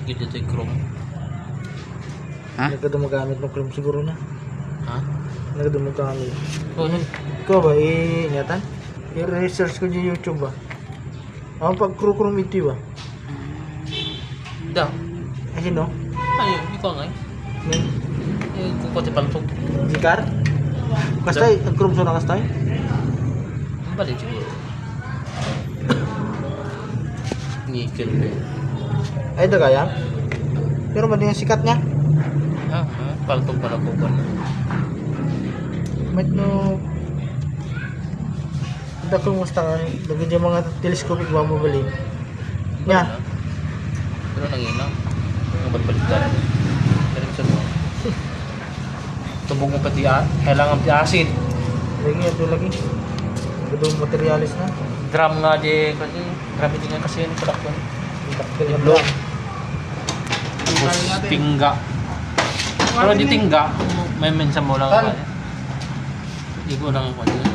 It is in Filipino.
Dito yung chrome. Ha? Nagkadumagamit ng chrome siguro na. Ha? Nagkadumagamit. Oo, Ikaw ba, ingatan? I-research ko sa YouTube ba? Ako pag chrome ito ba? da. Ay, sino? Ayun, ikaw nga eh. Kung kote paltok. Zikar? Kastay, ang chrome na kastay? Ang balik siguro. Nickel ba yun? Ay, dagaya? Pero ba din yung sikat niya? Ha? Paltok pala ko ba? Might no... Hindi ko musta nga. Lagyan yung mga telescopic ba mo bali? Nya? Pero nangina. Ang balik-balikan. Pero sa mo. Tubog mo pati kailangan pati acid. Lagi ito lagi. Ito materialis na. Drum nga di kasi. Grabe din nga kasi yun sa dakon. Kaya Blue. Tapos tingga. Pero di tingga. May mensa mo lang. Hindi ko lang ako.